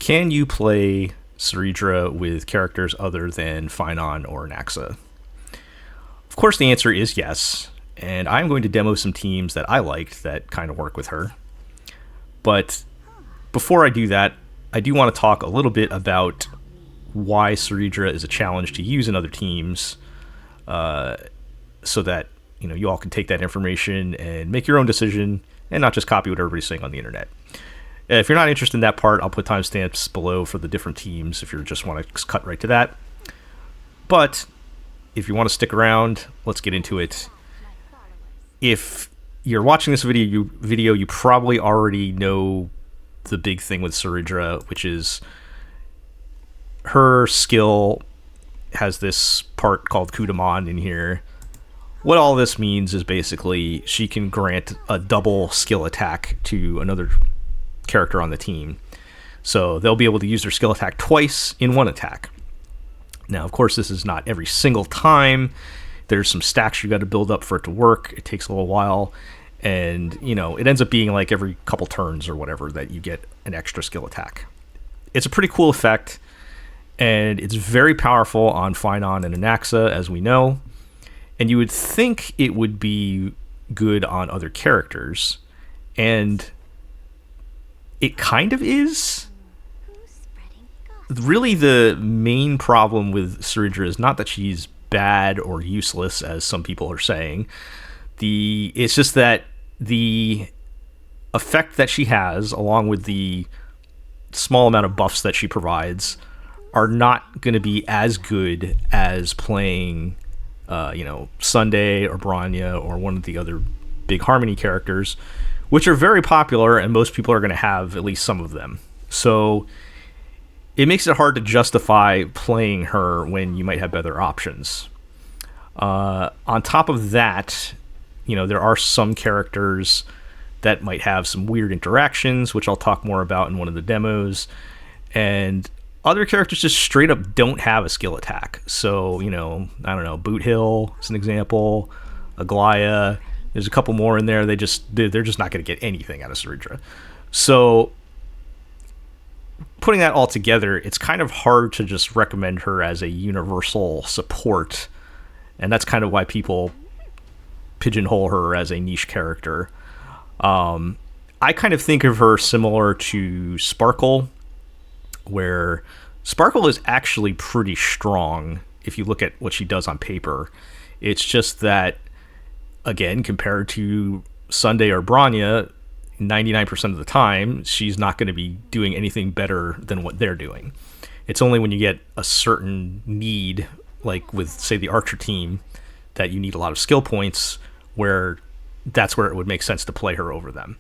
Can you play Cerydra with characters other than Phainon or Anaxa? Of course, the answer is yes, and I'm going to demo some teams that I liked that kind of work with her. But before I do that, I do want to talk a little bit about why Cerydra is a challenge to use in other teams, so that you all can take that information and make your own decision and not just copy what everybody's saying on the internet. If you're not interested in that part, I'll put timestamps below for the different teams if you just want to cut right to that. But if you want to stick around, let's get into it. If you're watching this video, you probably already know the big thing with Cerydra, which is her skill has this part called Coup de Main in here. What all this means is basically she can grant a double skill attack to another character on the team. So they'll be able to use their skill attack twice in one attack. Now, of course, this is not every single time. There's some stacks you got to build up for it to work. It takes a little while. And, it ends up being like every couple turns or whatever that you get an extra skill attack. It's a pretty cool effect. And it's very powerful on Phainon and Anaxa, as we know. And you would think it would be good on other characters. And it kind of is. Really, the main problem with Cerydra is not that she's bad or useless, as some people are saying. It's just that the effect that she has, along with the small amount of buffs that she provides, are not going to be as good as playing, Sunday or Bronya or one of the other big Harmony characters, which are very popular, and most people are going to have at least some of them. So it makes it hard to justify playing her when you might have better options. On top of that, there are some characters that might have some weird interactions, which I'll talk more about in one of the demos. And other characters just straight up don't have a skill attack. So, I don't know, Boot Hill is an example, Aglaya. There's a couple more in there. They're just not going to get anything out of Cerydra. So putting that all together, it's kind of hard to just recommend her as a universal support. And that's kind of why people pigeonhole her as a niche character. I kind of think of her similar to Sparkle, where Sparkle is actually pretty strong if you look at what she does on paper. It's just that, again, compared to Sunday or Bronya, 99% of the time, she's not going to be doing anything better than what they're doing. It's only when you get a certain need, like with, say, the Archer team, that you need a lot of skill points, where that's where it would make sense to play her over them.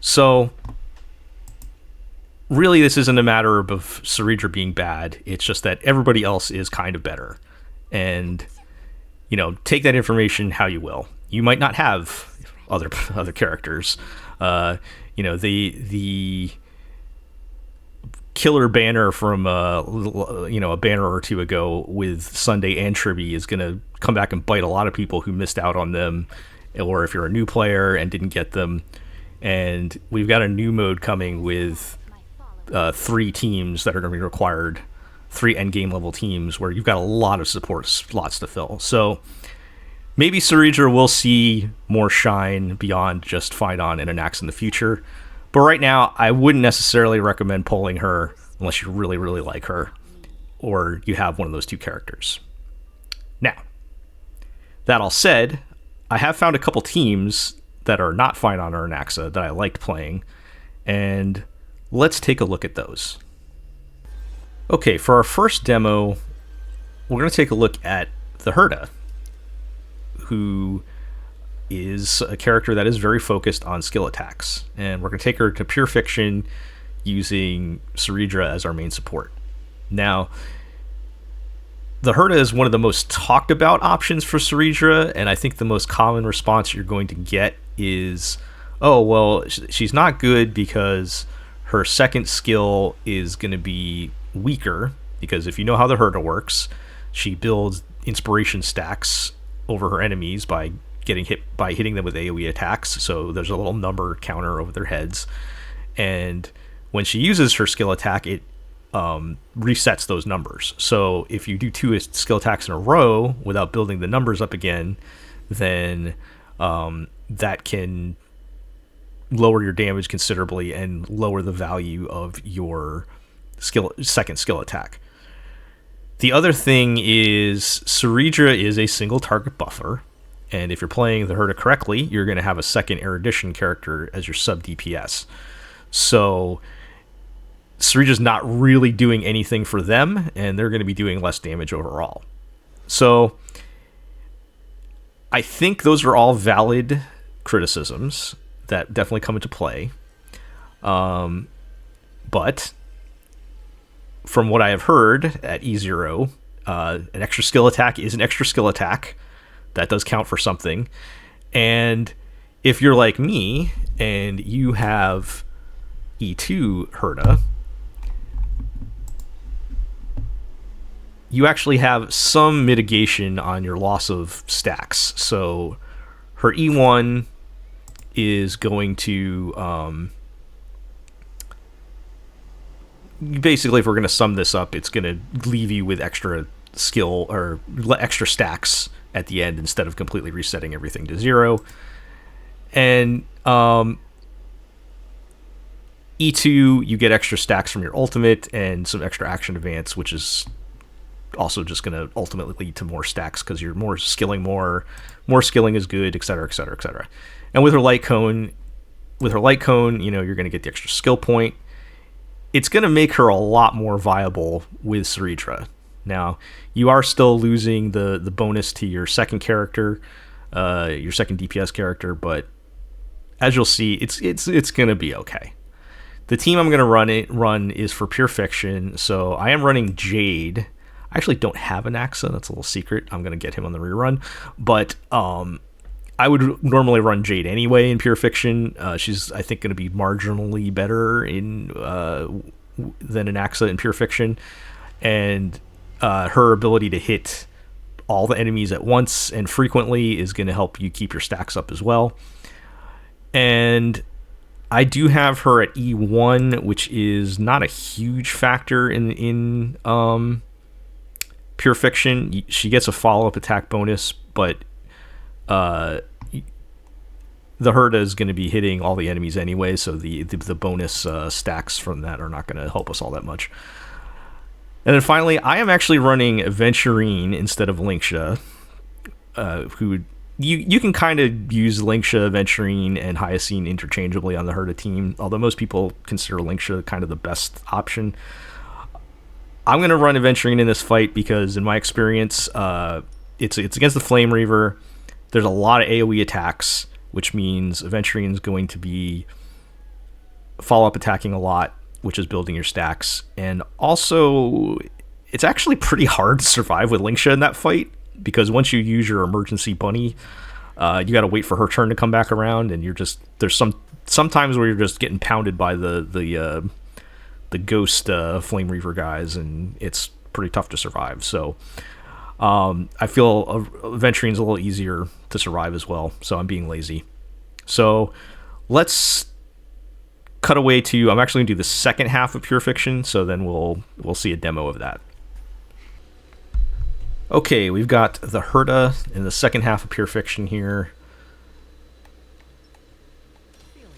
So really, this isn't a matter of Cerydra being bad. It's just that everybody else is kind of better. And, take that information how you will. You might not have other characters. The killer banner from a banner or two ago with Sunday and Tribbie is going to come back and bite a lot of people who missed out on them, or if you're a new player and didn't get them. And we've got a new mode coming with 3 teams that are going to be required, 3 endgame level teams, where you've got a lot of support slots to fill. So maybe Cerydra will see more shine beyond just Phainon and Anaxa in the future. But right now, I wouldn't necessarily recommend pulling her unless you really, really like her, or you have one of those 2 characters. Now, that all said, I have found a couple teams that are not Phainon or Anaxa that I liked playing, and let's take a look at those. Okay, for our first demo, we're going to take a look at the Herta, who is a character that is very focused on skill attacks. And we're going to take her to Pure Fiction using Cerydra as our main support. Now, the Herta is one of the most talked about options for Cerydra, and I think the most common response you're going to get is, oh, well, she's not good because her second skill is going to be weaker, because if you know how the Herta works, she builds inspiration stacks over her enemies by hitting them with AoE attacks. So there's a little number counter over their heads, and when she uses her skill attack, it resets those numbers. So if you do 2 skill attacks in a row without building the numbers up again, then that can lower your damage considerably and lower the value of your second skill attack. The other thing is Cerydra is a single target buffer, and if you're playing the Herta correctly, you're going to have a second erudition character as your sub DPS. So Cerydra's not really doing anything for them, and they're going to be doing less damage overall. So I think those are all valid criticisms that definitely come into play. But from what I have heard at E0, an extra skill attack is an extra skill attack. That does count for something. And if you're like me and you have E2 Herta, you actually have some mitigation on your loss of stacks. So her E1 is going to basically, if we're going to sum this up, it's going to leave you with extra skill or extra stacks at the end instead of completely resetting everything to 0. And E2, you get extra stacks from your ultimate and some extra action advance, which is also just going to ultimately lead to more stacks because you're more skilling more skilling is good, etc., etc., etc. And with her light cone, you know, you're going to get the extra skill point. It's going to make her a lot more viable with Cerydra. Now, you are still losing the bonus to your second character, your second DPS character, but as you'll see, it's going to be okay. The team I'm going to run is for Pure Fiction, so I am running Jade. I actually don't have an Anaxa, that's a little secret. I'm going to get him on the rerun, but I would normally run Jade anyway in Pure Fiction. She's, I think, going to be marginally better than an Anaxa in Pure Fiction, and her ability to hit all the enemies at once and frequently is going to help you keep your stacks up as well. And I do have her at E1, which is not a huge factor in Pure Fiction. She gets a follow-up attack bonus, but the Herta is going to be hitting all the enemies anyway, so the bonus stacks from that are not going to help us all that much. And then finally, I am actually running Aventurine instead of Linksha, who you can kind of use Linksha, Aventurine, and Hyacine interchangeably on the Herta team, although most people consider Linksha kind of the best option. I'm going to run Aventurine in this fight because, in my experience, it's against the Flame Reaver. There's a lot of AoE attacks, which means Aventurine is going to be follow-up attacking a lot, which is building your stacks. And also, it's actually pretty hard to survive with Linksha in that fight, because once you use your emergency bunny, you got to wait for her turn to come back around, and there's sometimes where you're just getting pounded by the ghost Flame Reaver guys, and it's pretty tough to survive. So I feel Aventurine's a little easier to survive as well, so I'm being lazy. So let's cut away to, I'm actually going to do the second half of Pure Fiction, so then we'll see a demo of that. Okay, we've got the Herta in the second half of Pure Fiction here.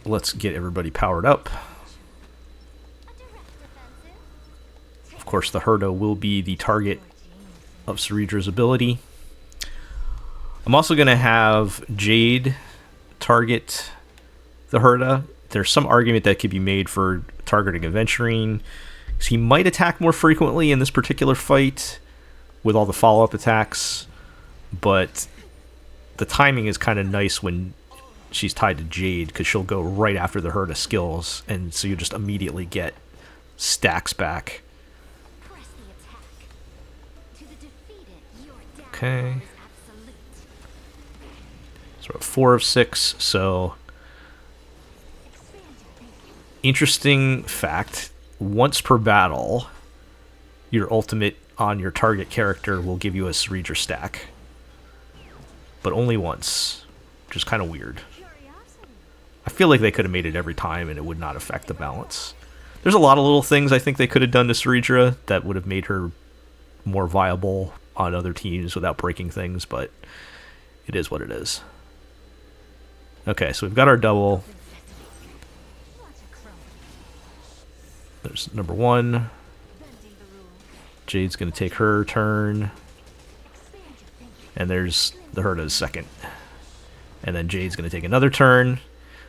Let's get everybody powered up. Of course, the Herta will be the target of Cerydra's ability. I'm also going to have Jade target the Herta. There's some argument that could be made for targeting Aventurine, because he might attack more frequently in this particular fight with all the follow-up attacks, but the timing is kind of nice when she's tied to Jade, because she'll go right after the Herta skills, and so you just immediately get stacks back. Okay. So we're at 4 of 6, so interesting fact, once per battle, your ultimate on your target character will give you a Cerydra stack, but only once, which is kind of weird. I feel like they could have made it every time and it would not affect the balance. There's a lot of little things I think they could have done to Cerydra that would have made her more viable on other teams without breaking things, but it is what it is. Okay, so we've got our double. There's number 1. Jade's going to take her turn. And there's the Herta's second. And then Jade's going to take another turn.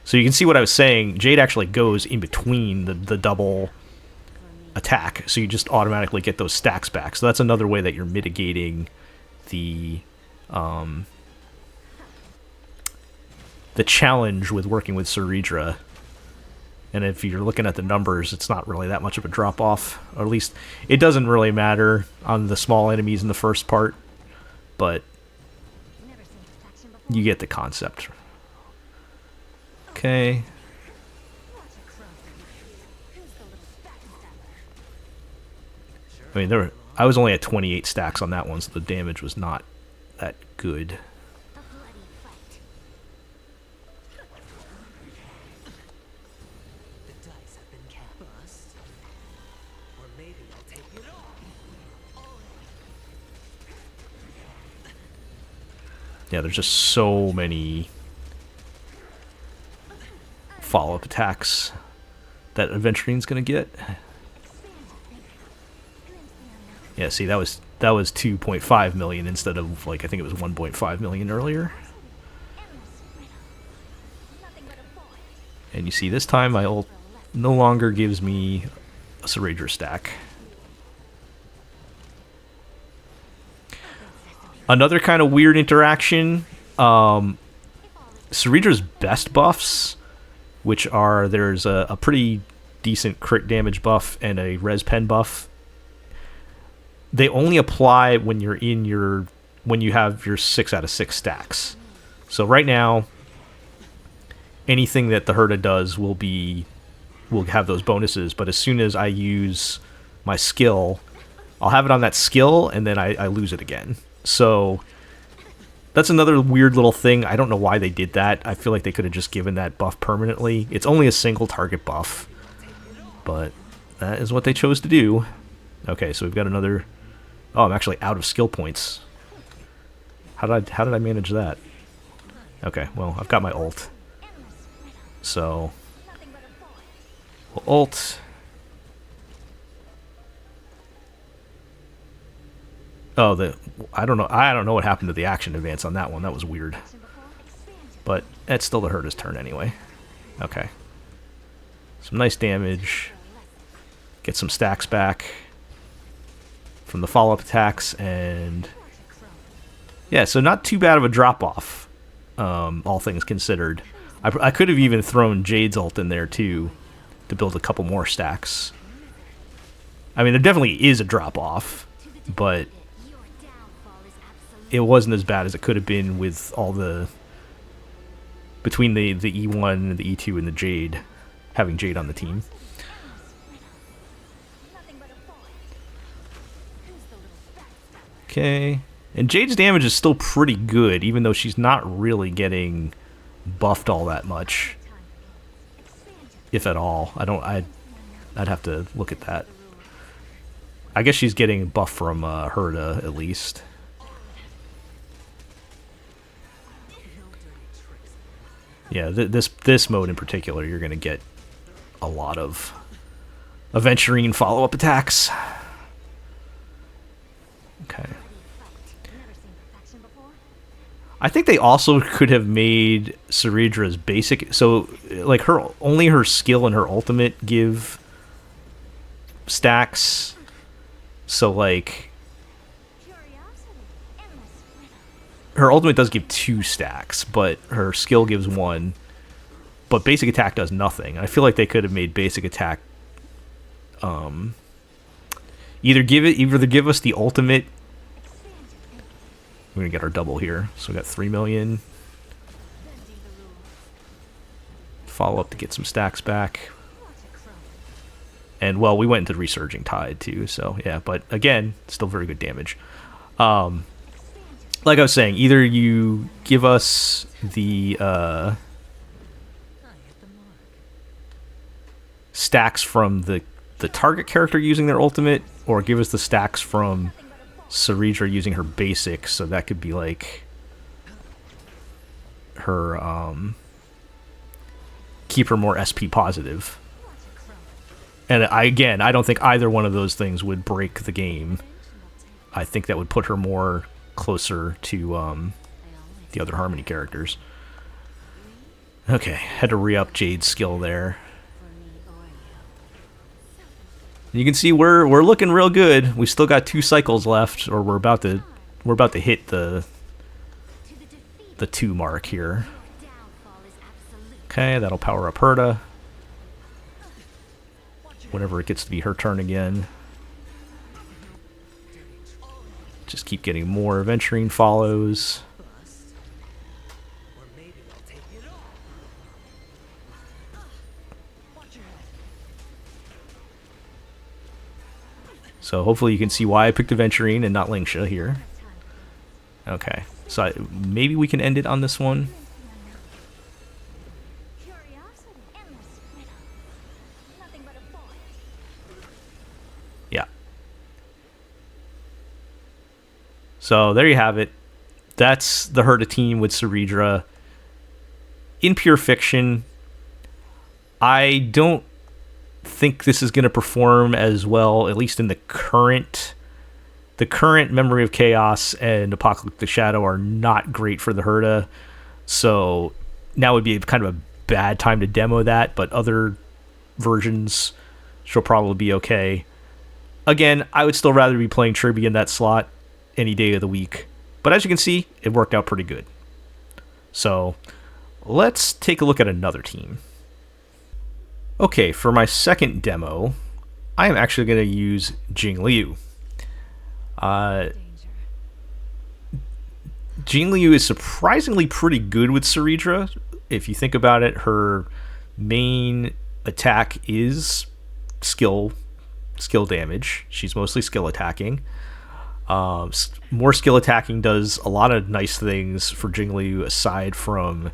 So you can see what I was saying. Jade actually goes in between the double attack. So you just automatically get those stacks back. So that's another way that you're mitigating the challenge with working with Cerydra. And if you're looking at the numbers, it's not really that much of a drop-off. Or at least, it doesn't really matter on the small enemies in the first part. But you get the concept. Okay. I mean, I was only at 28 stacks on that one, so the damage was not that good. Yeah, there's just so many follow-up attacks that Aventurine's gonna get. Yeah, see, that was 2.5 million instead of, like, I think it was 1.5 million earlier. And you see, this time my ult no longer gives me a Cerydra stack. Another kind of weird interaction, Cerydra's best buffs, which are, there's a pretty decent crit damage buff and a res pen buff. They only apply when you're when you have your 6 out of 6 stacks. So right now, anything that the Herta does will have those bonuses, but as soon as I use my skill, I'll have it on that skill, and then I lose it again. So that's another weird little thing. I don't know why they did that. I feel like they could have just given that buff permanently. It's only a single target buff, but that is what they chose to do. Okay, so we've got another... Oh, I'm actually out of skill points. How did I manage that? Okay, well, I've got my ult. So we'll ult. Oh, I don't know what happened to the action advance on that one. That was weird. But that's still the Herta's turn anyway. Okay. Some nice damage. Get some stacks back from the follow-up attacks, and yeah, so not too bad of a drop-off, all things considered. I could have even thrown Jade's ult in there too to build a couple more stacks. I mean, there definitely is a drop-off, but it wasn't as bad as it could have been with all the... between the E1 and the E2 and the Jade, having Jade on the team. Okay, and Jade's damage is still pretty good, even though she's not really getting buffed all that much, if at all. I'd have to look at that. I guess she's getting a buff from Herta at least. Yeah, this mode in particular, you're gonna get a lot of Aventurine follow-up attacks. Okay. I think they also could have made Cerydra's basic, so like only her skill and her ultimate give stacks. So like her ultimate does give 2 stacks, but her skill gives 1. But basic attack does nothing. I feel like they could have made basic attack either give us the ultimate. We're gonna get our double here, so we got 3 million. Follow up to get some stacks back, and well, we went into Resurging Tide too. So yeah, but again, still very good damage. Like I was saying, either you give stacks from the target character using their ultimate, or give us the stacks from Cerydra using her basic. So that could be like her keep her more SP positive. And I don't think either one of those things would break the game. I think that would put her more closer to the other Harmony characters. Okay, had to re-up Jade's skill there. You can see we're looking real good. We still got 2 cycles left, or we're about to hit the 2 mark here. Okay, that'll power up Herta whenever it gets to be her turn again. Just keep getting more Aventurine follows. So hopefully you can see why I picked Aventurine and not Lingsha here. Okay, so maybe we can end it on this one. Yeah. So there you have it. That's the Herta team with Cerydra. In pure fiction, I don't think this is going to perform as well, at least in the current Memory of Chaos and Apocalyptic Shadow are not great for the Herta, so now would be kind of a bad time to demo that, but other versions she'll probably be okay. Again, I would still rather be playing Tribbie in that slot any day of the week, but as you can see, it worked out pretty good. So let's take a look at another team. Okay, for my second demo, I am actually going to use Jingliu. Jingliu is surprisingly pretty good with Cerydra. If you think about it, her main attack is skill damage. She's mostly skill attacking. More skill attacking does a lot of nice things for Jingliu aside from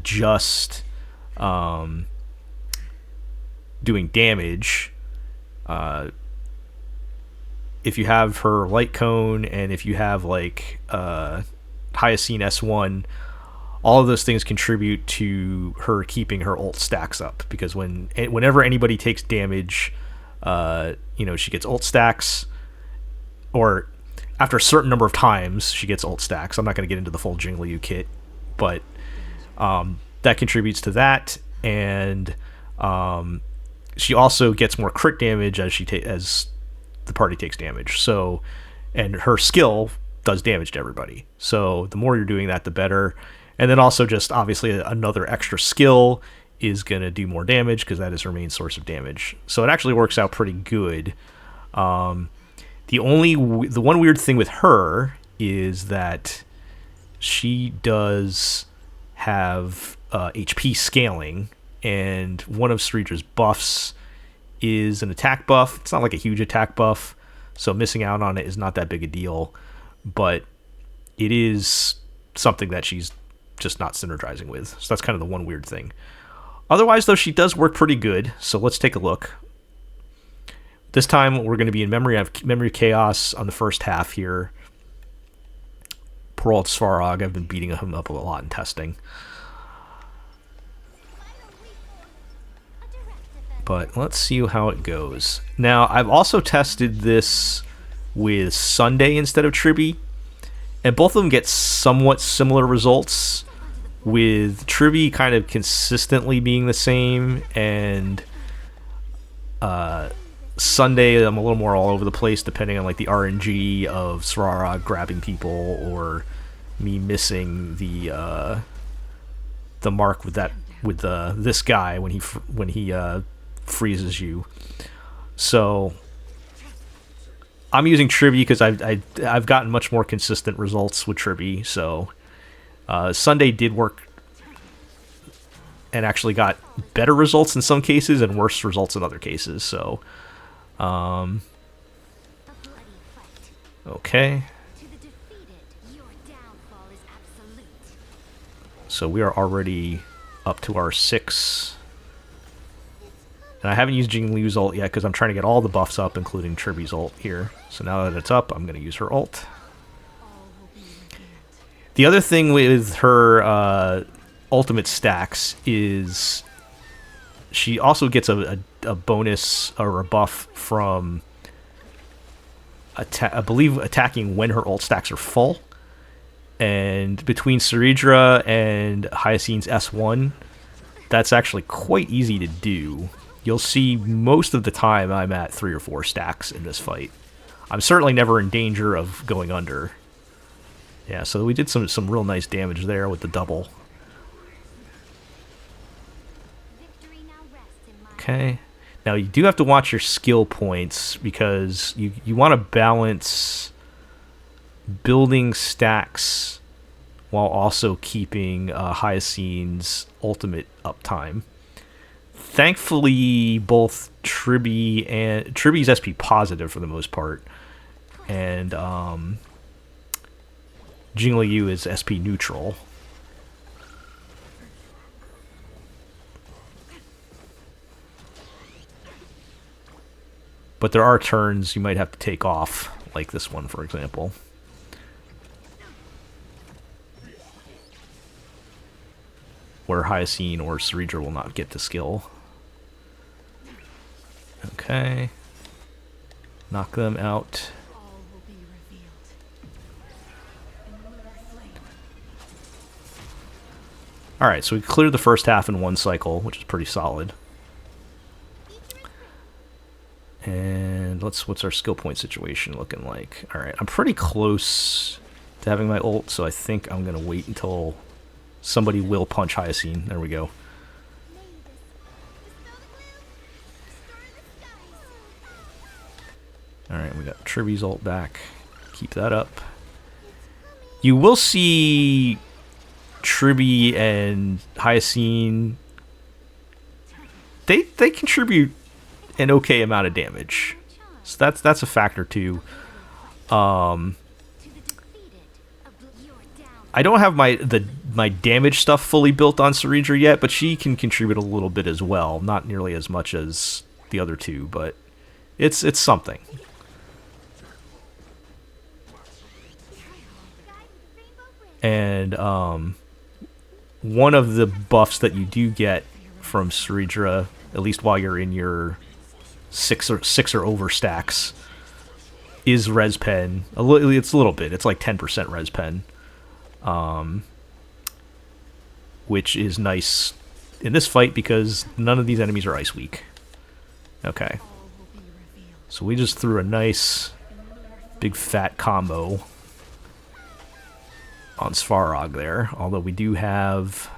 just doing damage. If you have her light cone and if you have like Hyacine S1, all of those things contribute to her keeping her ult stacks up, because whenever anybody takes damage, she gets ult stacks, or after a certain number of times she gets ult stacks. I'm not going to get into the full Jingliu kit, but that contributes to that, and she also gets more crit damage as the party takes damage. So, and her skill does damage to everybody. So the more you're doing that, the better. And then also just obviously another extra skill is going to do more damage because that is her main source of damage. So it actually works out pretty good. The one weird thing with her is that she does have HP scaling, and one of Cerydra's buffs is an attack buff. It's not like a huge attack buff, so missing out on it is not that big a deal, but it is something that she's just not synergizing with. So that's kind of the one weird thing. Otherwise, though, she does work pretty good, so let's take a look. This time, we're going to be in Memory of Chaos on the first half here. Poor old Svarog, I've been beating him up a lot in testing. But let's see how it goes. Now, I've also tested this with Sunday instead of Tribbie, and both of them get somewhat similar results, with Tribbie kind of consistently being the same, and Sunday I'm a little more all over the place depending on like the RNG of Svarog grabbing people or me missing the mark with this guy when he freezes you. So I'm using Tribbie because I've gotten much more consistent results with Tribbie. So Sunday did work and actually got better results in some cases and worse results in other cases. So okay. So we are already up to our 6 And I haven't used Jingliu's ult yet because I'm trying to get all the buffs up, including Tribbie's ult here. So now that it's up, I'm going to use her ult. The other thing with her ultimate stacks is she also gets a bonus or a buff from, I believe, attacking when her ult stacks are full. And between Cerydra and Hyacine's S1, that's actually quite easy to do. You'll see most of the time I'm at 3 or 4 stacks in this fight. I'm certainly never in danger of going under. Yeah, so we did some real nice damage there with the double. Okay. Now you do have to watch your skill points because you want to balance building stacks while also keeping Hyacine's ultimate uptime. Thankfully, both Tribbie's SP positive for the most part, and Jingliu is SP neutral. But there are turns you might have to take off, like this one, for example. Where Hyacine or Cerydra will not get the skill. Okay. Knock them out. Alright, so we cleared the first half in 1 cycle, which is pretty solid. And what's our skill point situation looking like? Alright, I'm pretty close to having my ult, so I think I'm going to wait until somebody will punch Hyacine. There we go. Alright, we got Tribbie's ult back. Keep that up. You will see Tribbie and Hyacine. They contribute an okay amount of damage. So that's a factor too. I don't have my damage stuff fully built on Cerydra yet, but she can contribute a little bit as well. Not nearly as much as the other two, but it's something. And one of the buffs that you do get from Cerydra, at least while you're in your 6 or over stacks, is res pen. It's a little bit. It's like 10% res pen, which is nice in this fight because none of these enemies are ice weak. Okay, so we just threw a nice big fat combo on Svarog there, although we do have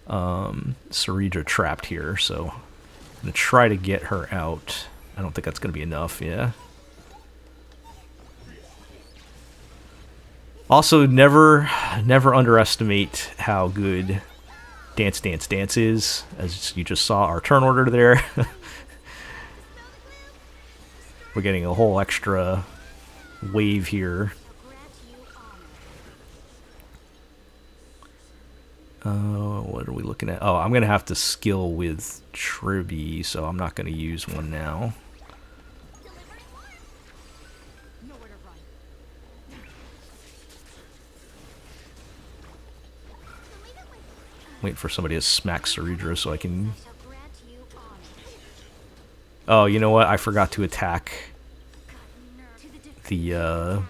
Cerydra trapped here, so I'm going to try to get her out. I don't think that's going to be enough, yeah. Also, never underestimate how good Dance Dance Dance is, as you just saw our turn order there. We're getting a whole extra wave here. What are we looking at? Oh, I'm going to have to skill with Tribbie, so I'm not going to use one now. Wait for somebody to smack Cerydra so I can... Oh, you know what? I forgot to attack the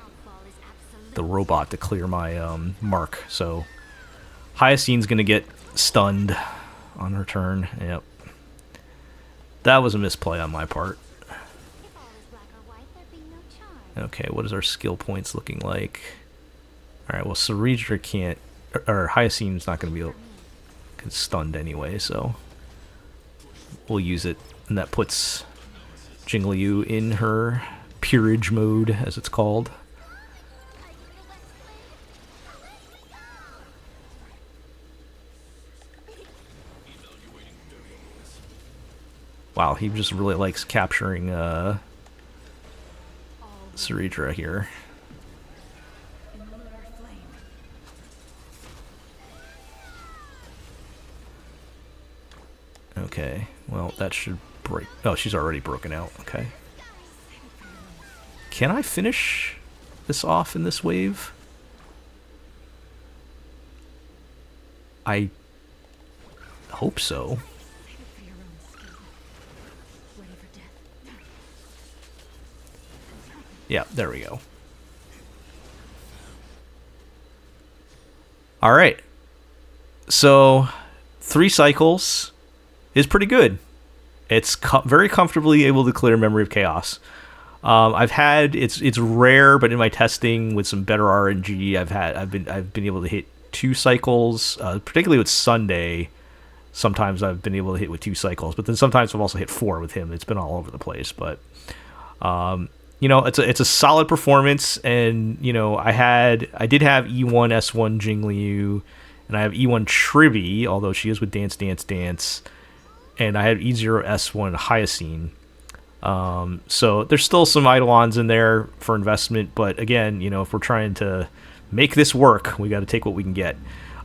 robot to clear my mark, so... Hyacine's gonna get stunned on her turn. Yep. That was a misplay on my part. Okay, what is our skill points looking like? Alright, well, Cerydra can't... Or Hyacine's not gonna be stunned anyway, so... We'll use it. And that puts Jingliu in her peerage mode, as it's called. Wow, he just really likes capturing Cerydra here. Okay, well, that should break. Oh, she's already broken out. Okay. Can I finish this off in this wave? I hope so. Yeah, there we go. All right. So, 3 cycles is pretty good. It's very comfortably able to clear Memory of Chaos. I've had it's rare, but in my testing with some better RNG, I've been able to hit 2 cycles, particularly with Sunday. Sometimes I've been able to hit with 2 cycles, but then sometimes I've also hit 4 with him. It's been all over the place, but you know, it's a solid performance. And you know, I did have E1 S1 Jingliu, and I have E1 Tribbie, although she is with Dance Dance Dance, and I have E0 S1 Hyacine. So there's still some Eidolons in there for investment, but again, you know, if we're trying to make this work, we got to take what we can get.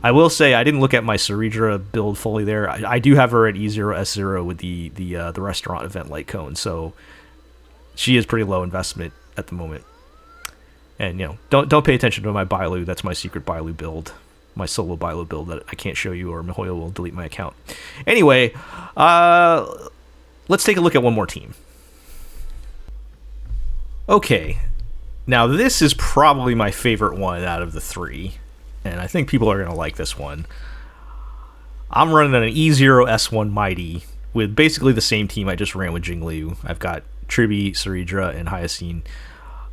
I will say I didn't look at my Cerydra build fully there. I do have her at E0 S0 with the restaurant event light cone, so she is pretty low investment at the moment. And you know, don't pay attention to my Bailu. That's my secret Bailu build, my solo Bailu build that I can't show you, or Mihoyo will delete my account. Anyway, let's take a look at one more team. Okay, now this is probably my favorite one out of the 3, and I think people are going to like this one. I'm running an E0 S1 Mydei with basically the same team I just ran with Jingliu. I've got Tribbie, Cerydra, and Hyacine.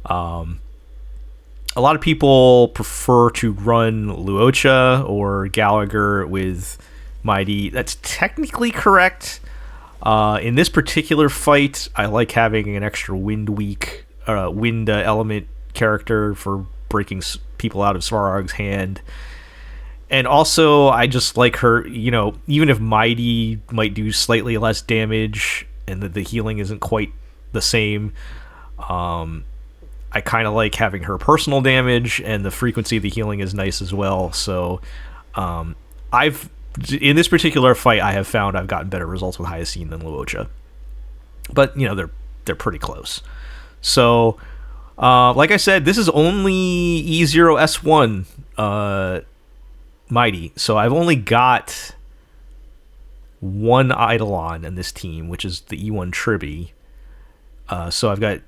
A lot of people prefer to run Luocha or Gallagher with Mydei. That's technically correct. In this particular fight, I like having an extra wind element character for breaking people out of Svarog's hand. And also, I just like her, you know, even if Mydei might do slightly less damage and the healing isn't quite the same, I kind of like having her personal damage, and the frequency of the healing is nice as well. So, in this particular fight, I have found I've gotten better results with Hyacine than Luocha. But, you know, they're pretty close. So, like I said, this is only E0 S1 Mydei. So I've only got 1 Eidolon in this team, which is the E1 Tribbie. So I've got,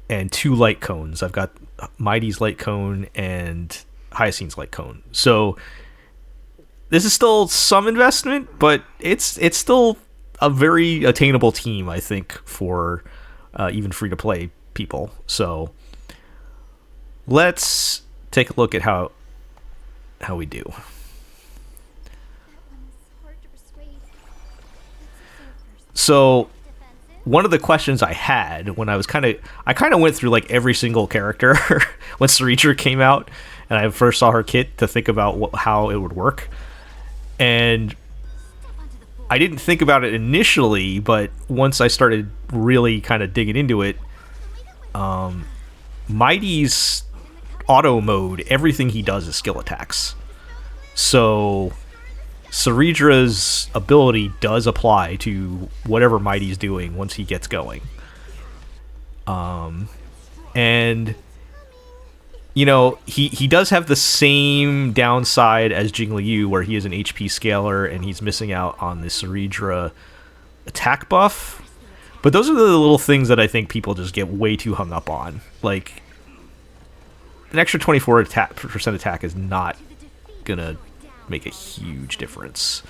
and 2 light cones. I've got Mydei's light cone and Hyacine's light cone. So this is still some investment, but it's still a very attainable team, I think, for even free-to-play people. So let's take a look at how we do. So one of the questions I had when I kind of went through like every single character when Cerydra came out and I first saw her kit to think about how it would work. And I didn't think about it initially, but once I started really kind of digging into it, Mydei's auto mode, everything he does is skill attacks. So Cerydra's ability does apply to whatever Mydei's doing once he gets going. And you know, he does have the same downside as Jingliu, where he is an HP scaler and he's missing out on the Cerydra attack buff. But those are the little things that I think people just get way too hung up on. Like, an extra 24% attack is not gonna make a huge difference.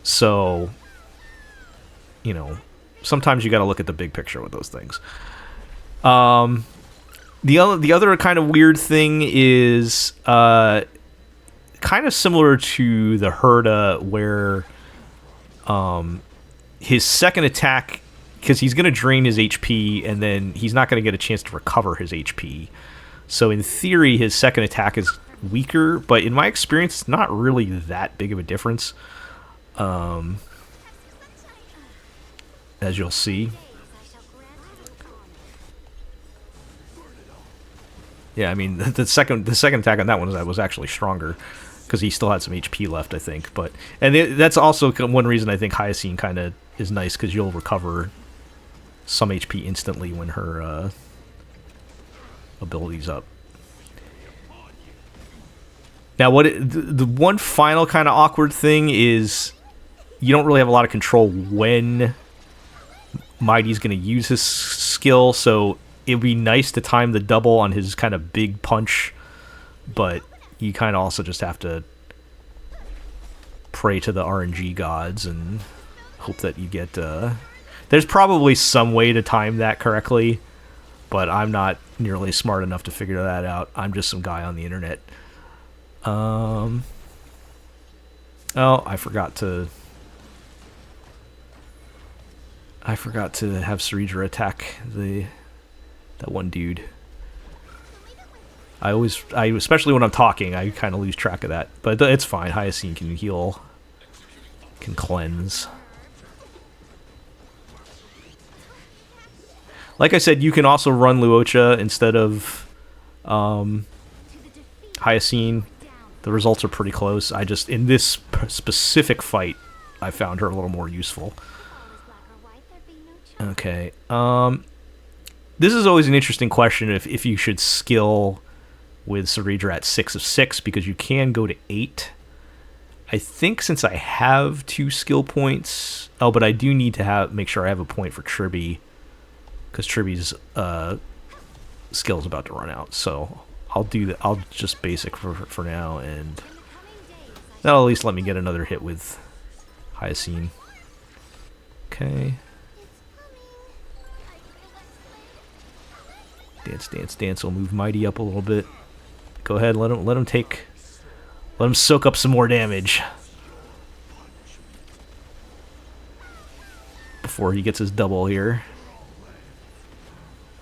So, you know, sometimes you gotta look at the big picture with those things. The other kind of weird thing is kind of similar to the Herta, where his second attack, because he's going to drain his HP and then he's not going to get a chance to recover his HP. So in theory, his second attack is weaker, but in my experience, it's not really that big of a difference. As you'll see. Yeah, I mean, the second attack on that one was actually stronger. because he still had some HP left, I think. But that's also one reason I think Hyacine kind of is nice, because you'll recover some HP instantly when her ability's up. Now, the one final kind of awkward thing is you don't really have a lot of control when Mydei's going to use his skill, so it would be nice to time the double on his kind of big punch, but you kind of also just have to pray to the RNG gods and hope that you get... There's probably some way to time that correctly, but I'm not nearly smart enough to figure that out. I'm just some guy on the internet. Oh, I forgot to have Cerydra attack that one dude. Especially when I'm talking, I kind of lose track of that. But it's fine. Hyacine can heal, can cleanse. Like I said, you can also run Luocha instead of Hyacine. The results are pretty close. In this specific fight, I found her a little more useful. Okay. This is always an interesting question if you should skill with Cerydra at 6 of 6, because you can go to 8. I think since I have 2 skill points... Oh, but I do need to make sure I have a point for Tribbie, because Tribbie's skill is about to run out. So I'll do that. I'll just basic for now, and that'll at least let me get another hit with Hyacine. Okay. Dance, dance, dance. We'll move Mydei up a little bit. Go ahead, let him soak up some more damage before he gets his double here.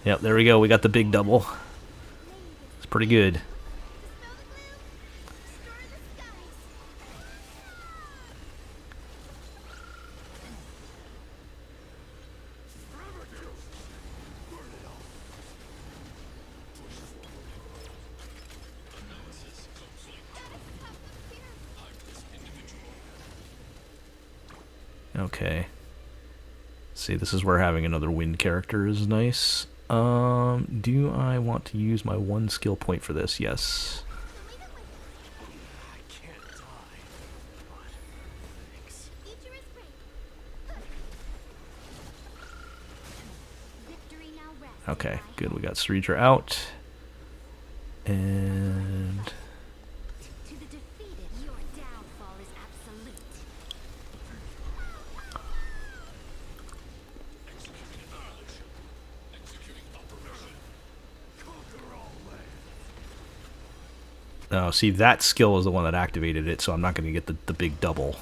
Yep, there we go. We got the big double. It's pretty good. Okay. See, this is where having another wind character is nice. Do I want to use my 1 skill point for this? Yes. Okay, good. We got Cerydra out. And... Oh, see, that skill is the one that activated it, so I'm not going to get the big double.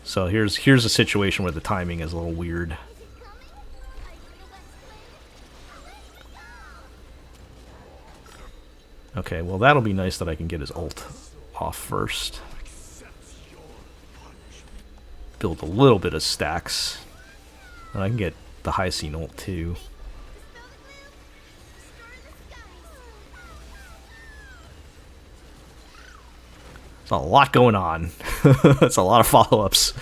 So here's a situation where the timing is a little weird. Okay, well that'll be nice that I can get his ult off first. Build a little bit of stacks. And I can get the Hyacine ult too. There's a lot going on. That's a lot of follow-ups.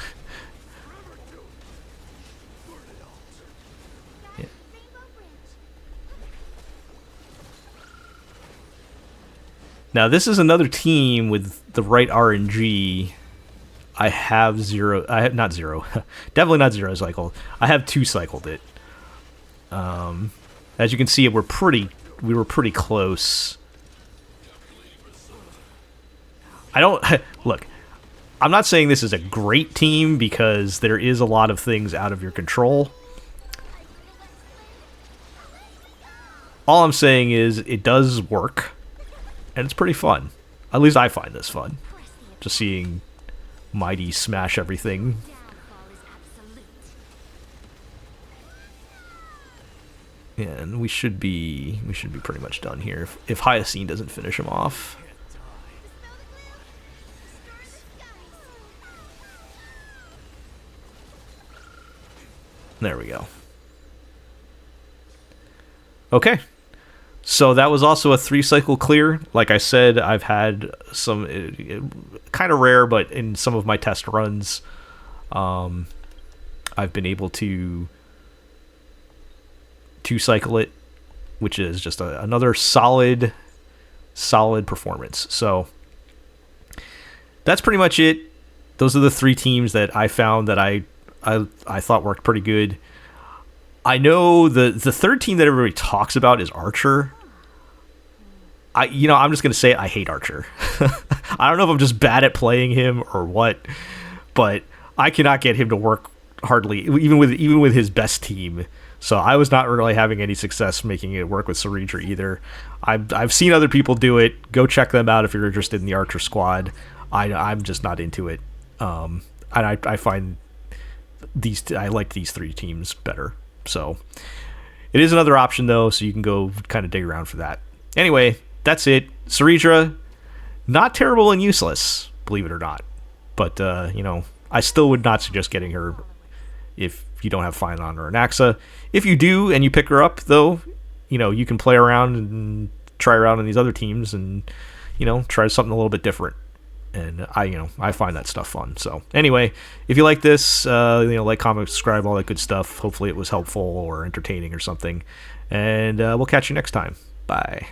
Yeah. Now this is another team with the right RNG. I have not zero. Definitely not zero cycle. I have 2 cycled it. As you can see, we were pretty close. Look, I'm not saying this is a great team, because there is a lot of things out of your control. All I'm saying is it does work, and it's pretty fun. At least I find this fun. Just seeing Mydei smash everything. And we should be pretty much done here if Hyacine doesn't finish him off. There we go. Okay. So that was also a 3-cycle clear. Like I said, I've had some kind of rare, but in some of my test runs, I've been able to 2-cycle it, which is just another solid performance. So that's pretty much it. Those are the 3 teams that I found that I thought worked pretty good. I know the third team that everybody talks about is Archer. I'm just gonna say it, I hate Archer. I don't know if I'm just bad at playing him or what, but I cannot get him to work hardly, even with his best team. So I was not really having any success making it work with Cerydra either. I've seen other people do it. Go check them out if you're interested in the Archer squad. I'm just not into it. And I find I like these 3 teams better. So it is another option though, so you can go kind of dig around for that. Anyway, that's it. Cerydra, not terrible and useless, believe it or not. But I still would not suggest getting her if you don't have Phainon or Anaxa. If you do and you pick her up though, you can play around and try around in these other teams and try something a little bit different. And I find that stuff fun. So anyway, if you like this, like, comment, subscribe, all that good stuff. Hopefully it was helpful or entertaining or something. And we'll catch you next time. Bye.